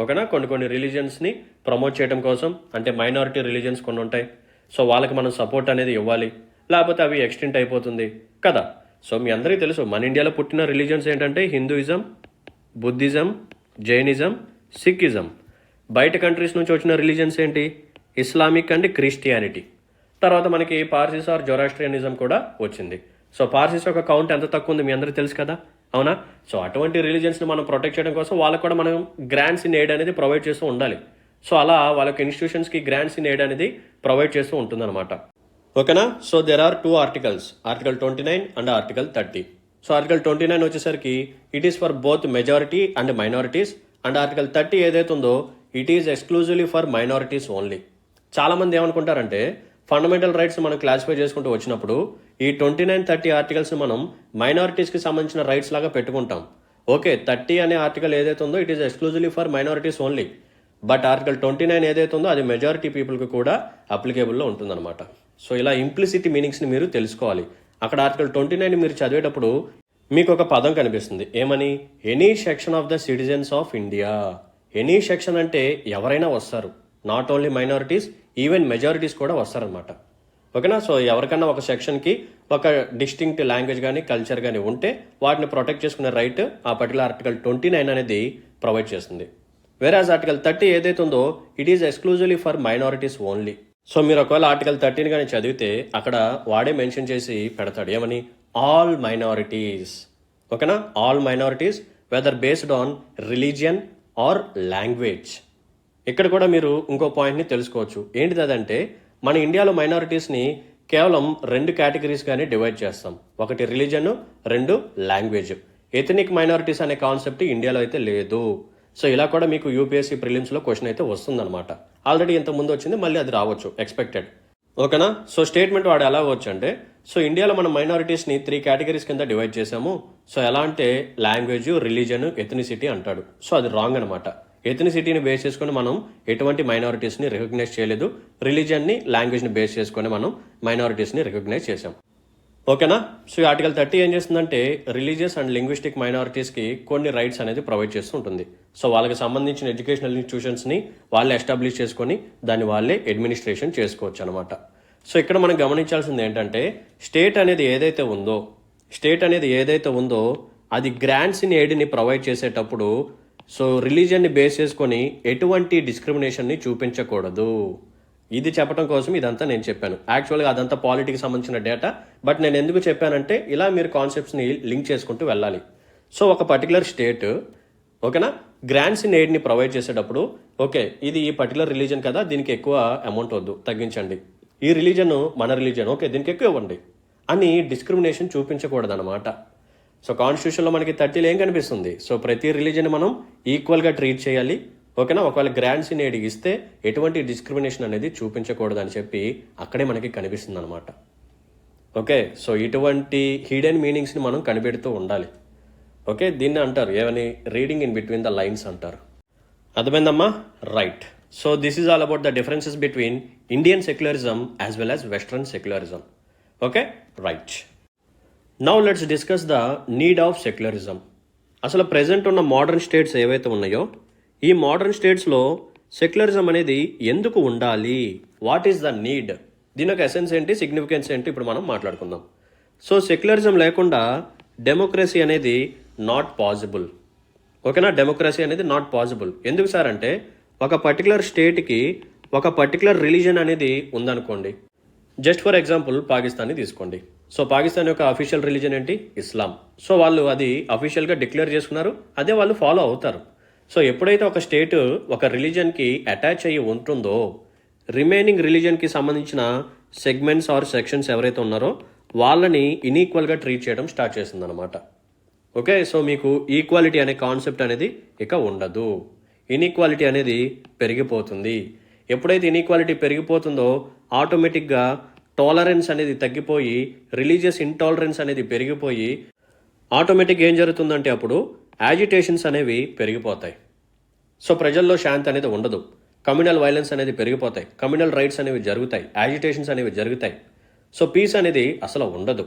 Speaker 1: ఓకేనా. కొన్ని రిలీజన్స్ని ప్రమోట్ చేయడం కోసం, అంటే మైనారిటీ రిలీజన్స్ కొన్ని ఉంటాయి, సో వాళ్ళకి మనం సపోర్ట్ అనేది ఇవ్వాలి, లేకపోతే అవి ఎక్స్టెంట్ అయిపోతుంది కదా. సో మీ అందరికీ తెలుసు మన ఇండియాలో పుట్టిన రిలీజన్స్ ఏంటంటే హిందూయిజం, బుద్ధిజం, జైనిజం, సిక్కిజం. బయట కంట్రీస్ నుంచి వచ్చిన రిలీజన్స్ ఏంటి, ఇస్లామిక్ అండ్ క్రిస్టియానిటీ. తర్వాత మనకి పార్సీస్ ఆర్ జొరాస్ట్రియనిజం కూడా వచ్చింది. సో పార్సీస్ యొక్క కౌంట్ ఎంత తక్కువ ఉంది మీ అందరికీ తెలుసు కదా, అవునా. సో అటువంటి రిలీజన్స్ని మనం ప్రొటెక్ట్ చేయడం కోసం వాళ్ళకు కూడా మనం గ్రాంట్స్ ఇన్ ఎయిడ్ అనేది ప్రొవైడ్ చేస్తూ ఉండాలి. సో అలా వాళ్ళకి ఇన్స్టిట్యూషన్స్కి గ్రాంట్స్ ఇన్ ఎయిడ్ అనేది ప్రొవైడ్ చేస్తూ ఉంటుందన్నమాట. ఓకేనా. So there are 2 articles, article 29 and article 30. So article 29 వచ్చేసరికి it is for both majority and minorities, and article 30 ఏదైతే ఉందో it is exclusively for minorities only. చాలామంది ఏమనుకుంటారంటే ఫండమెంటల్ రైట్స్ మనం క్లాసిఫై చేసుకుంటూ వచ్చినప్పుడు ఈ 29, 30 ఆర్టికల్స్ని మనం మైనారిటీస్కి సంబంధించిన రైట్స్ లాగా పెట్టుకుంటాం. ఓకే, 30 అనే ఆర్టికల్ ఏదైతే ఉందో it is exclusively for minorities only. But article 29 ఏదైతే ఉందో అది మెజారిటీ పీపుల్కి కూడా అప్లికేబుల్లో ఉంటుందన్నమాట. సో ఇలా ఇంప్లిసిటీ మీనింగ్స్ని మీరు తెలుసుకోవాలి. అక్కడ ఆర్టికల్ 29 మీరు చదివేటప్పుడు మీకు ఒక పదం కనిపిస్తుంది, ఏమని, any section of the citizens of India. Any section అంటే ఎవరైనా వస్తారు, not only minorities, even majorities కూడా వస్తారనమాట. ఓకేనా. సో ఎవరికన్నా ఒక సెక్షన్కి ఒక డిస్టింక్ట్ లాంగ్వేజ్ కానీ కల్చర్ కానీ ఉంటే వాటిని ప్రొటెక్ట్ చేసుకునే రైట్ ఆ పర్టికులర్ ఆర్టికల్ 29 అనేది ప్రొవైడ్ చేస్తుంది. వేరాజ్ ఆర్టికల్ 30 ఏదైతే ఉందో it is exclusively for minorities only. So మీరు ఒకవేళ ఆర్టికల్ 30 కానీ చదివితే అక్కడ వాడే మెన్షన్ చేసి పెడతాడు, ఏమని, ఆల్ మైనారిటీస్. ఓకేనా, all minorities whether based on religion or language. ఇక్కడ కూడా మీరు ఇంకో పాయింట్ని తెలుసుకోవచ్చు, ఏంటిది అదంటే మన ఇండియాలో మైనారిటీస్ని కేవలం 2 కేటగిరీస్గానే డివైడ్ చేస్తాం, ఒకటి రిలీజన్, 2 లాంగ్వేజ్. ఎథనిక్ మైనారిటీస్ అనే కాన్సెప్ట్ ఇండియాలో అయితే లేదు. సో ఇలా కూడా మీకు యూపీఎస్సీ ప్రిలిమ్స్లో క్వశ్చన్ అయితే వస్తుందన్నమాట. ఆల్రెడీ ఇంత ముందు వచ్చింది, మళ్ళీ అది రావచ్చు, ఎక్స్పెక్టెడ్. ఓకేనా. సో స్టేట్మెంట్ వాడు ఎలా అవ్వచ్చు అంటే, సో ఇండియాలో మనం మైనారిటీస్ని 3 కేటగిరీస్ కింద డివైడ్ చేసాము. సో ఎలా అంటే లాంగ్వేజ్, రిలీజన్, ఎథనిసిటీ అంటాడు. సో అది రాంగ్ అనమాట. ఎథనిసిటీని బేస్ చేసుకొని మనం ఎటువంటి మైనారిటీస్ని రికగ్నైజ్ చేయలేదు, రిలీజన్ని, లాంగ్వేజ్ని బేస్ చేసుకొని మనం మైనారిటీస్ని రికగ్నైజ్ చేసాం. ఓకేనా. సో ఈ ఆర్టికల్ 30 ఏం చేస్తుందంటే రిలీజియస్ అండ్ లింగ్విస్టిక్ మైనారిటీస్కి కొన్ని రైట్స్ అనేది ప్రొవైడ్ చేస్తూ ఉంటుంది. సో వాళ్ళకి సంబంధించిన ఎడ్యుకేషనల్ ఇన్స్టిట్యూషన్స్ని వాళ్ళే ఎస్టాబ్లిష్ చేసుకొని దాన్ని వాళ్ళే అడ్మినిస్ట్రేషన్ చేసుకోవచ్చు అనమాట. సో ఇక్కడ మనం గమనించాల్సింది ఏంటంటే స్టేట్ అనేది ఏదైతే ఉందో అది గ్రాంట్స్ ఇన్ ఎయిడ్ని ప్రొవైడ్ చేసేటప్పుడు సో రిలీజియన్ని బేస్ చేసుకొని ఎటువంటి డిస్క్రిమినేషన్ని చూపించకూడదు. ఇది చెప్పడం కోసం ఇదంతా నేను చెప్పాను. యాక్చువల్గా అదంతా పాలిటిక్స్ సంబంధించిన డేటా, బట్ నేను ఎందుకు చెప్పానంటే ఇలా మీరు కాన్సెప్ట్స్ని లింక్ చేసుకుంటూ వెళ్ళాలి. సో ఒక పర్టికులర్ స్టేట్ ఓకేనా గ్రాంట్స్ ఇన్ ఎయిడ్ని ప్రొవైడ్ చేసేటప్పుడు ఓకే ఇది ఈ పర్టికులర్ రిలీజన్ కదా, దీనికి ఎక్కువ అమౌంట్ వద్దు, తగ్గించండి. ఈ రిలీజన్ మన రిలీజన్, ఓకే దీనికి ఎక్కువ ఇవ్వండి అని డిస్క్రిమినేషన్ చూపించకూడదు అనమాట. సో కాన్స్టిట్యూషన్లో మనకి 30లో ఏం కనిపిస్తుంది, సో ప్రతి రిలీజన్ మనం ఈక్వల్గా ట్రీట్ చేయాలి. ఓకేనా, ఒకవేళ గ్రాంట్స్ ఇన్ ఎయిడ్ ఇస్తే ఎటువంటి డిస్క్రిమినేషన్ అనేది చూపించకూడదు అని చెప్పి అక్కడే మనకి కనిపిస్తుంది అనమాట. ఓకే, సో ఇటువంటి హిడెన్ మీనింగ్స్ని మనం కనిపెడుతూ ఉండాలి. ఓకే, దీన్ని అంటారు ఏమని, reading in between the lines అంటారు. అర్థమైందమ్మా? Right. So this is all about the differences between Indian secularism as well as western secularism. Okay, right. Now let's discuss the need of secularism. అసలు present ఉన్న modern states ఏవైతే ఉన్నాయో ఈ modern స్టేట్స్లో secularism అనేది ఎందుకు ఉండాలి, వాట్ ఈస్ ద నీడ్, దీని యొక్క ఎసెన్స్ ఏంటి, సిగ్నిఫికెన్స్ ఏంటి, ఇప్పుడు మనం మాట్లాడుకుందాం. సో సెక్యులరిజం లేకుండా డెమోక్రసీ అనేది నాట్ పాసిబుల్. ఓకేనా, డెమోక్రసీ అనేది నాట్ పాసిబుల్. ఎందుకు సార్ అంటే ఒక పర్టికులర్ స్టేట్కి ఒక పర్టికులర్ రిలీజన్ అనేది ఉందనుకోండి. జస్ట్ ఫర్ ఎగ్జాంపుల్ పాకిస్తాన్ని తీసుకోండి. సో పాకిస్తాన్ యొక్క అఫీషియల్ రిలీజన్ ఏంటి, ఇస్లాం. సో వాళ్ళు అది అఫీషియల్గా డిక్లేర్ చేసుకున్నారు, అదే వాళ్ళు ఫాలో అవుతారు. సో ఎప్పుడైతే ఒక స్టేట్ ఒక రిలీజన్కి అటాచ్ అయ్యి ఉంటుందో రిమైనింగ్ రిలీజన్కి సంబంధించిన సెగ్మెంట్స్ ఆర్ సెక్షన్స్ ఎవరైతే ఉన్నారో వాళ్ళని ఇన్ఈక్వల్గా ట్రీట్ చేయడం స్టార్ట్ చేస్తుందన్నమాట. ఓకే, సో మీకు ఈక్వాలిటీ అనే కాన్సెప్ట్ అనేది ఇక ఉండదు, ఇన్ఈక్వాలిటీ అనేది పెరిగిపోతుంది. ఎప్పుడైతే ఇన్ఈక్వాలిటీ పెరిగిపోతుందో ఆటోమేటిక్గా టాలరెన్స్ అనేది తగ్గిపోయి రిలీజియస్ ఇంటాలరెన్స్ అనేది పెరిగిపోయి ఆటోమేటిక్గా ఏం జరుగుతుందంటే అప్పుడు యాజిటేషన్స్ అనేవి పెరిగిపోతాయి. సో ప్రజల్లో శాంతి అనేది ఉండదు, కమ్యూనల్ వైలెన్స్ అనేది పెరిగిపోతాయి, కమ్యూనల్ రైట్స్ అనేవి జరుగుతాయి, యాజిటేషన్స్ అనేవి జరుగుతాయి. సో పీస్ అనేది అసలు ఉండదు.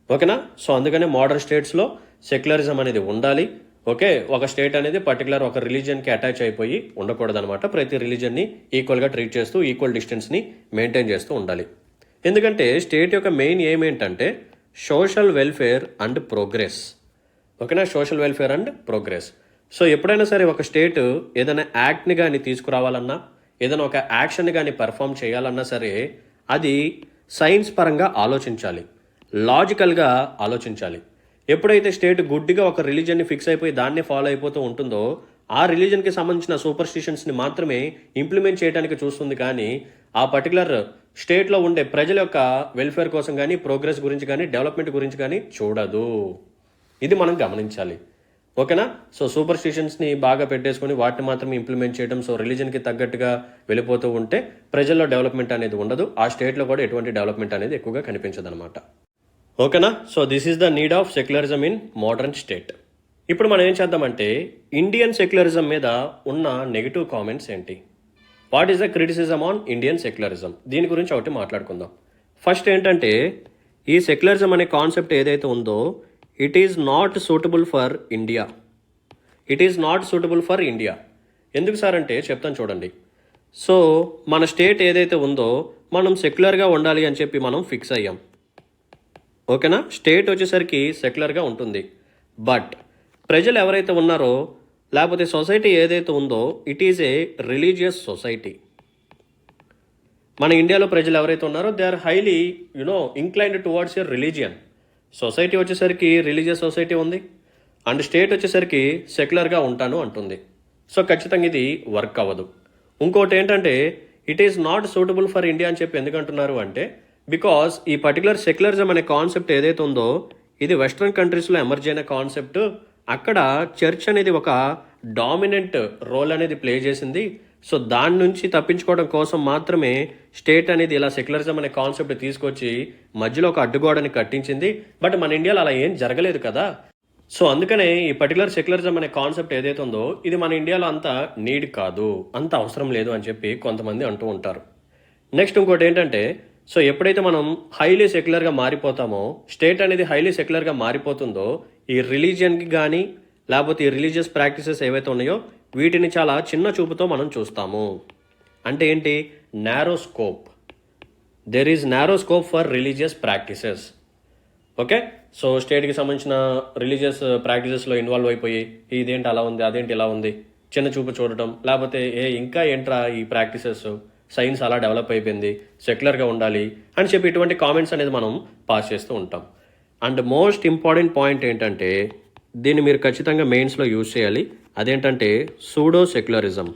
Speaker 1: ఓకేనా, సో అందుకనే మోడర్న్ స్టేట్స్లో సెక్యులరిజం అనేది ఉండాలి. ఓకే, ఒక స్టేట్ అనేది పర్టికులర్ ఒక రిలీజియన్కి అటాచ్ అయిపోయి ఉండకూడదు అనమాట. ప్రతి రిలీజియన్ని ఈక్వల్గా ట్రీట్ చేస్తూ ఈక్వల్ డిస్టెన్స్ని మెయింటైన్ చేస్తూ ఉండాలి. ఎందుకంటే స్టేట్ యొక్క మెయిన్ ఎయిమ్ ఏంటంటే సోషల్ వెల్ఫేర్ అండ్ ప్రోగ్రెస్. ఓకేనా, social welfare and progress. So ఎప్పుడైనా సరే ఒక స్టేట్ ఏదైనా యాక్ట్ని కానీ తీసుకురావాలన్నా, ఏదైనా ఒక యాక్షన్ని కానీ పర్ఫామ్ చేయాలన్నా సరే అది సైన్స్ పరంగా ఆలోచించాలి, లాజికల్గా ఆలోచించాలి. ఎప్పుడైతే స్టేట్ గుడ్డిగా ఒక రిలీజన్ని ఫిక్స్ అయిపోయి దాన్నే ఫాలో అయిపోతూ ఉంటుందో ఆ రిలీజన్కి సంబంధించిన సూపర్ స్టిషన్స్ని మాత్రమే ఇంప్లిమెంట్ చేయడానికి చూస్తుంది, కానీ ఆ పర్టికులర్ స్టేట్లో ఉండే ప్రజల యొక్క వెల్ఫేర్ కోసం కానీ, ప్రోగ్రెస్ గురించి కానీ, డెవలప్మెంట్ గురించి కానీ చూడదు. ఇది మనం గమనించాలి. ఓకేనా, సో సూపర్ స్టిషన్స్ని బాగా పెట్టేసుకొని వాటిని మాత్రమే ఇంప్లిమెంట్ చేయడం, సో రిలీజన్కి తగ్గట్టుగా వెళ్ళిపోతూ ఉంటే ప్రజల్లో డెవలప్మెంట్ అనేది ఉండదు, ఆ స్టేట్లో కూడా ఎటువంటి డెవలప్మెంట్ అనేది ఎక్కువగా కనిపించదు అనమాట. ఓకేనా, so this is the need of secularism in modern state. ఇప్పుడు మనం ఏం చేద్దామంటే ఇండియన్ సెక్యులరిజం మీద ఉన్న నెగిటివ్ కామెంట్స్ ఏంటి, what is the criticism on Indian secularism, దీని గురించి ఒకటి మాట్లాడుకుందాం. ఫస్ట్ ఏంటంటే ఈ సెక్యులరిజం అనే కాన్సెప్ట్ ఏదైతే ఉందో it is not suitable for India. It is not suitable for India. ఎందుకు సార్ అంటే చెప్తాను చూడండి. సో మన స్టేట్ ఏదైతే ఉందో మనం సెక్యులర్గా ఉండాలి అని చెప్పి మనం ఫిక్స్ అయ్యాం. ఓకేనా, స్టేట్ వచ్చేసరికి సెక్యులర్గా ఉంటుంది, బట్ ప్రజలు ఎవరైతే ఉన్నారో లేకపోతే సొసైటీ ఏదైతే ఉందో it is a religious society. మన ఇండియాలో ప్రజలు ఎవరైతే ఉన్నారో they are highly inclined towards your religion. Society వచ్చేసరికి రిలీజియస్ సొసైటీ ఉంది అండ్ స్టేట్ వచ్చేసరికి సెక్యులర్గా ఉంటాను అంటుంది. సో ఖచ్చితంగా ఇది వర్క్ అవ్వదు. ఇంకోటి ఏంటంటే it is not suitable for India అని చెప్పి ఎందుకు అంటున్నారు అంటే బికాస్ ఈ పర్టికులర్ సెక్యులరిజం అనే కాన్సెప్ట్ ఏదైతే ఉందో ఇది వెస్ట్రన్ కంట్రీస్లో ఎమర్జ్ అయిన కాన్సెప్ట్. అక్కడ చర్చ్ అనేది ఒక డామినెంట్ రోల్ అనేది ప్లే చేసింది. సో దాని నుంచి తప్పించుకోవడం కోసం మాత్రమే స్టేట్ అనేది ఇలా సెక్యులరిజం అనే కాన్సెప్ట్ తీసుకొచ్చి మధ్యలో ఒక అడ్డుగోడని కట్టించింది. బట్ మన ఇండియాలో అలా ఏం జరగలేదు కదా. సో అందుకనే ఈ పర్టికులర్ సెక్యులరిజం అనే కాన్సెప్ట్ ఏదైతే ఉందో ఇది మన ఇండియాలో అంత నీడ్ కాదు, అంత అవసరం లేదు అని చెప్పి కొంతమంది అంటూ ఉంటారు. నెక్స్ట్ ఇంకోటి ఏంటంటే సో ఎప్పుడైతే మనం హైలీ సెక్యులర్గా మారిపోతామో, స్టేట్ అనేది హైలీ సెక్యులర్గా మారిపోతుందో ఈ రిలీజియన్కి కానీ లేకపోతే ఈ రిలీజియస్ ప్రాక్టీసెస్ ఏవైతే ఉన్నాయో వీటిని చాలా చిన్న చూపుతో మనం చూస్తాము. అంటే ఏంటి, narrow scope. There is narrow scope for religious practices. Okay, so స్టేట్కి సంబంధించిన రిలీజియస్ ప్రాక్టీసెస్లో ఇన్వాల్వ్ అయిపోయి ఇదేంటి అలా ఉంది, అదేంటి ఇలా ఉంది, చిన్న చూపు చూడటం, లేకపోతే ఇంకా ఏంట్రా ఈ ప్రాక్టీసెస్, సైన్స్ అలా డెవలప్ అయిపోయింది, సెక్యులర్గా ఉండాలి అని చెప్పి ఇటువంటి కామెంట్స్ అనేది మనం పాస్ చేస్తూ ఉంటాం. అండ్ మోస్ట్ ఇంపార్టెంట్ పాయింట్ ఏంటంటే దీన్ని మీరు ఖచ్చితంగా మెయిన్స్లో యూజ్ చేయాలి. అదేంటంటే సూడో సెక్యులరిజం.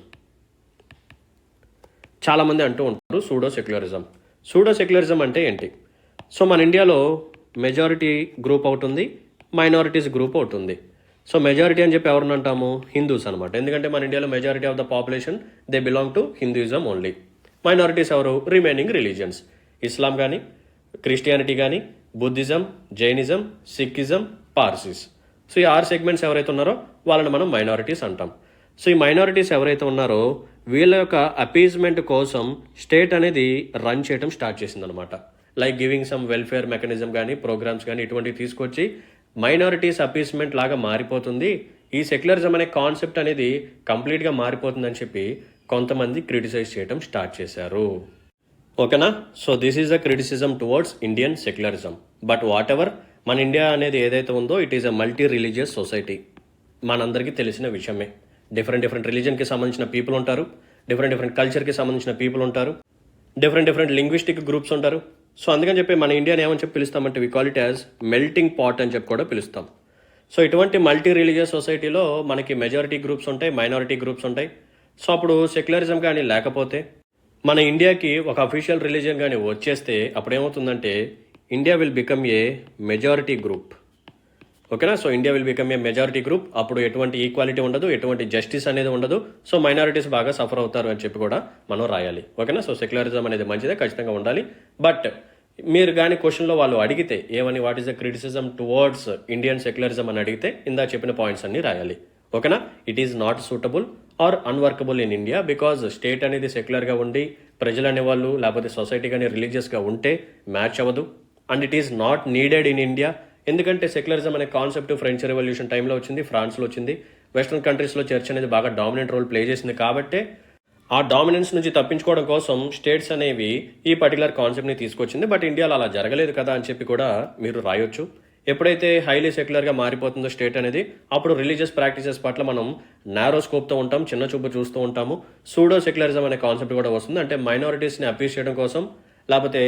Speaker 1: చాలామంది అంటూ ఉంటారు సూడో సెక్యులరిజం. సూడో సెక్యులరిజం అంటే ఏంటి? సో మన ఇండియాలో మెజారిటీ గ్రూప్ అవుతుంది, మైనారిటీస్ గ్రూప్ అవుతుంది. సో మెజారిటీ అని చెప్పి ఎవరిని అంటాము, హిందూస్ అనమాట. ఎందుకంటే మన ఇండియాలో majority of the population they belong to Hinduism only. Minorities ఎవరు, రిమైనింగ్ రిలీజియన్స్, ఇస్లాం కానీ, క్రిస్టియానిటీ కానీ, Buddhism, Jainism, Sikhism, Parsis. So ఈ 6 సెగ్మెంట్స్ ఎవరైతే ఉన్నారో వాళ్ళని మనం మైనారిటీస్ అంటాం. సో ఈ మైనారిటీస్ ఎవరైతే ఉన్నారో వీళ్ళ యొక్క అపీజ్మెంట్ కోసం స్టేట్ అనేది రన్ చేయడం స్టార్ట్ చేసిందనమాట. Like giving some welfare mechanism కానీ ప్రోగ్రామ్స్ కానీ ఇటువంటివి తీసుకొచ్చి మైనారిటీస్ అపీస్మెంట్ లాగా మారిపోతుంది, ఈ సెక్యులరిజం అనే కాన్సెప్ట్ అనేది కంప్లీట్గా మారిపోతుందని చెప్పి కొంతమంది క్రిటిసైజ్ చేయడం స్టార్ట్ చేశారు. ఓకేనా? So this is a criticism towards Indian secularism. But what ever, మన ఇండియా అనేది ఏదైతే ఉందో it is a multi religious society. మనందరికీ తెలిసిన విషయమే. డిఫరెంట్ రిలీజన్కి సంబంధించిన పీపుల్ ఉంటారు, డిఫరెంట్ కల్చర్కి సంబంధించిన పీపుల్ ఉంటారు, డిఫరెంట్ లింగ్విస్టిక్ గ్రూప్స్ ఉంటారు. సో అందుకని చెప్పి మన ఇండియాని ఏమని చెప్పి పిలుస్తామంటే we call it as melting pot అని చెప్పి కూడా పిలుస్తాం. సో ఇటువంటి మల్టీ రిలీజియస్ సొసైటీలో మనకి మెజారిటీ గ్రూప్స్ ఉంటాయి, మైనారిటీ గ్రూప్స్ ఉంటాయి. సో అప్పుడు సెక్యులరిజం కానీ లేకపోతే మన ఇండియాకి ఒక అఫీషియల్ రిలీజియన్ కానీ వచ్చేస్తే అప్పుడు ఏమవుతుందంటే India will become a majority group. ఓకేనా? So India will become a majority group. అప్పుడు ఎటువంటి ఈక్వాలిటీ ఉండదు, ఎటువంటి జస్టిస్ అనేది ఉండదు. సో మైనారిటీస్ బాగా సఫర్ అవుతారు అని చెప్పి కూడా మనం రాయాలి. ఓకేనా? సో సెక్యులరిజం అనేది మంచిదే, ఖచ్చితంగా ఉండాలి. బట్ మీరు కానీ క్వశ్చన్లో వాళ్ళు అడిగితే ఏమని what is the criticism towards Indian secularism అని అడిగితే ఇందా చెప్పిన పాయింట్స్ అన్ని రాయాలి. ఓకేనా? It is not suitable or unworkable in India because state అనేది సెక్యులర్గా ఉండి ప్రజలు అనేవాళ్ళు లేకపోతే సొసైటీ కానీ రిలీజియస్గా ఉంటే మ్యాచ్ అవ్వదు. And it is not needed in India. ఎందుకంటే సెక్యులరిజం అనే కాన్సెప్ట్ ఫ్రెంచ్ రెవల్యూషన్ టైంలో వచ్చింది, ఫ్రాన్స్లో వచ్చింది. వెస్ట్రన్ కంట్రీస్లో చర్చ్ అనేది బాగా డామినెంట్ రోల్ ప్లే చేసింది. కాబట్టి ఆ డామినెన్స్ నుంచి తప్పించుకోవడం కోసం స్టేట్స్ అనేవి ఈ పర్టికులర్ కాన్సెప్ట్ని తీసుకొచ్చింది. బట్ ఇండియాలో అలా జరగలేదు కదా అని చెప్పి కూడా మీరు రాయొచ్చు. ఎప్పుడైతే హైలీ సెక్యులర్గా మారిపోతుందో స్టేట్ అనేది అప్పుడు రిలీజియస్ ప్రాక్టీసెస్ పట్ల మనం నారో స్కోప్తో ఉంటాం, చిన్న చూపు చూస్తూ ఉంటాము. సూడో సెక్యులరిజం అనే కాన్సెప్ట్ కూడా వస్తుంది. అంటే మైనారిటీస్ని అపీస్ చేయడం కోసం లేకపోతే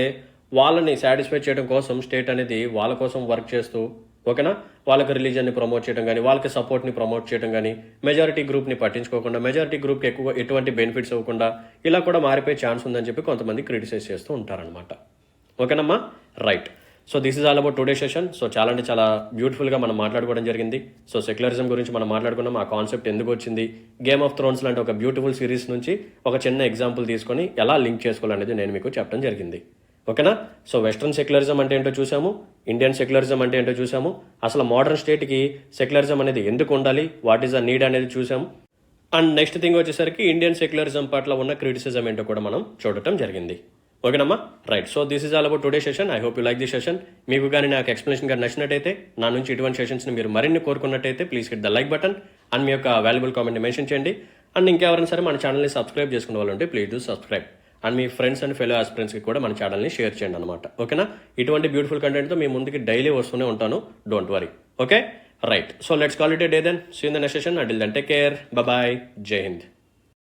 Speaker 1: వాళ్ళని సాటిస్ఫై చేయడం కోసం స్టేట్ అనేది వాళ్ళ కోసం వర్క్ చేస్తూ, ఓకేనా, వాళ్ళకి రిలీజియన్ని ప్రమోట్ చేయడం కానీ వాళ్ళకి సపోర్ట్ని ప్రమోట్ చేయడం కానీ మెజారిటీ గ్రూప్ని పట్టించుకోకుండా మెజారిటీ గ్రూప్కి ఎక్కువ ఎటువంటి బెనిఫిట్స్ ఇవ్వకుండా ఇలా కూడా మారిపోయే ఛాన్స్ ఉందని చెప్పి కొంతమంది క్రిటిసైజ్ చేస్తూ ఉంటారనమాట. ఓకేనమ్మా? Right. So this is all about today session. So చాలా అంటే చాలా బ్యూటిఫుల్గా మనం మాట్లాడుకోవడం జరిగింది. సో సెక్యులరిజం గురించి మనం మాట్లాడుకున్నాం, ఆ కాన్సెప్ట్ ఎందుకు వచ్చింది, గేమ్ ఆఫ్ థ్రోన్స్ లాంటి ఒక బ్యూటిఫుల్ సిరీస్ నుంచి ఒక చిన్న ఎగ్జాంపుల్ తీసుకొని ఎలా లింక్ చేసుకోవాలనేది నేను మీకు చెప్పడం జరిగింది. ఓకేనా? సో వెస్ట్రన్ సెక్యులరిజం అంటే ఏంటో చూసాము, ఇండియన్ సెక్యులరిజం అంటే ఏంటో చూసాము, అసలు మోడర్న్ స్టేట్కి సెక్యులరిజం అనేది ఎందుకు ఉండాలి, వాట్ ఈస్ ద నీడ్ అనేది చూసాము. అండ్ నెక్స్ట్ థింగ్ వచ్చేసరికి ఇండియన్ సెక్యులరిజం పట్ల ఉన్న క్రిటిసిజం ఏంటో కూడా మనం చూడటం జరిగింది. ఓకేనమ్మా? Right. So this is all about today session. I hope you like the session. మీకు కానీ నాకు ఎక్స్ప్లెనేషన్ కానీ నచ్చినట్టయితే, నా నుంచి ఇటువంటి సెషన్స్ని మీరు మరిన్ని కోరుకున్నట్టయితే please hit the like button and మీ యొక్క వాల్యుబుల్ కామెంట్ని మెన్షన్ చేయండి. అండ్ ఇంకెవరైనా సరే మన ఛానల్ని సబ్స్క్రైబ్ చేసుకునే వాళ్ళు ఉంటే ప్లీజ్ డూ సబ్స్క్రైబ్. అండ్ మీ ఫ్రెండ్స్ అండ్ ఫెలో ఆస్పిరెంట్స్కి కూడా మన ఛానల్ని షేర్ చేయండి అనమాట. ఓకేనా? ఇటువంటి బ్యూటిఫుల్ కంటెంట్తో మీ ముందుకి డైలీ వస్తూనే ఉంటాను. Don't worry. Okay? Right. So let's call it a day then. See in the next session. Until then take care. Bye. జై హింద్.